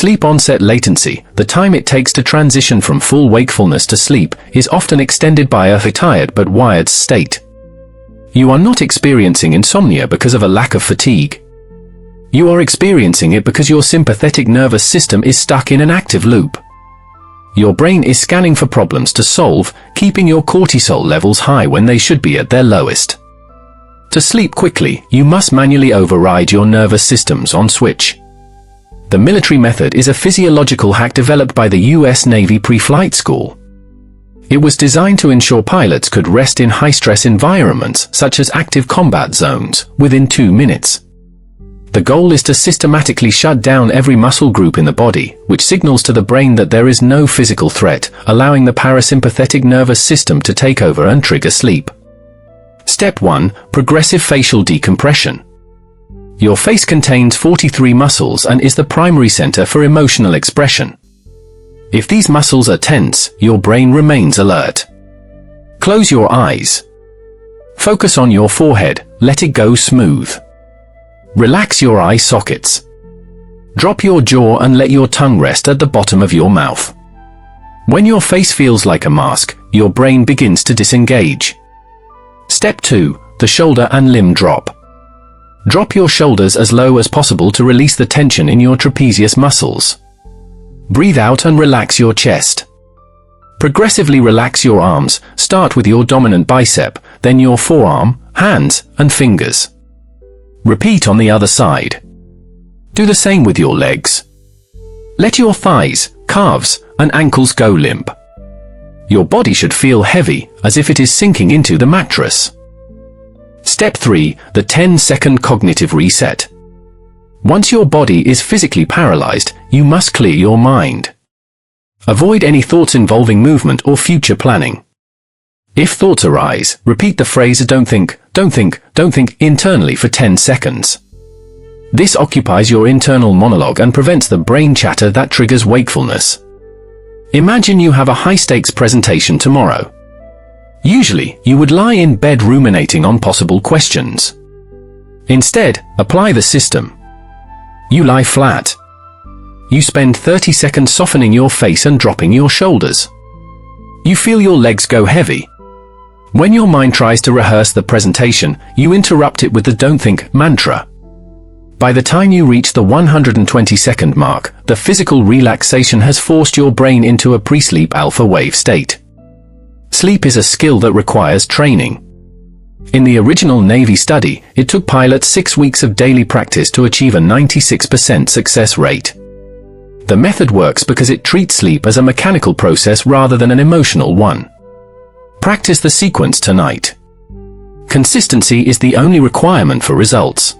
Sleep onset latency, the time it takes to transition from full wakefulness to sleep, is often extended by a tired but wired state. You are not experiencing insomnia because of a lack of fatigue. You are experiencing it because your sympathetic nervous system is stuck in an active loop. Your brain is scanning for problems to solve, keeping your cortisol levels high when they should be at their lowest. To sleep quickly, you must manually override your nervous system's on switch. The military method is a physiological hack developed by the US Navy pre-flight school. It was designed to ensure pilots could rest in high-stress environments, such as active combat zones, within 2 minutes. The goal is to systematically shut down every muscle group in the body, which signals to the brain that there is no physical threat, allowing the parasympathetic nervous system to take over and trigger sleep. Step 1. Progressive facial decompression. Your face contains 43 muscles and is the primary center for emotional expression. If these muscles are tense, your brain remains alert. Close your eyes. Focus on your forehead, let it go smooth. Relax your eye sockets. Drop your jaw and let your tongue rest at the bottom of your mouth. When your face feels like a mask, your brain begins to disengage. Step 2. The shoulder and limb drop. Drop your shoulders as low as possible to release the tension in your trapezius muscles. Breathe out and relax your chest. Progressively relax your arms, start with your dominant bicep, then your forearm, hands, and fingers. Repeat on the other side. Do the same with your legs. Let your thighs, calves, and ankles go limp. Your body should feel heavy, as if it is sinking into the mattress. Step 3. The 10-second cognitive reset. Once your body is physically paralyzed, you must clear your mind. Avoid any thoughts involving movement or future planning. If thoughts arise, repeat the phrase "don't think, don't think, don't think" internally for 10 seconds. This occupies your internal monologue and prevents the brain chatter that triggers wakefulness. Imagine you have a high-stakes presentation tomorrow. Usually, you would lie in bed ruminating on possible questions. Instead, apply the system. You lie flat. You spend 30 seconds softening your face and dropping your shoulders. You feel your legs go heavy. When your mind tries to rehearse the presentation, you interrupt it with the "don't think" mantra. By the time you reach the 120-second mark, the physical relaxation has forced your brain into a pre-sleep alpha wave state. Sleep is a skill that requires training. In the original Navy study, it took pilots 6 weeks of daily practice to achieve a 96% success rate. The method works because it treats sleep as a mechanical process rather than an emotional one. Practice the sequence tonight. Consistency is the only requirement for results.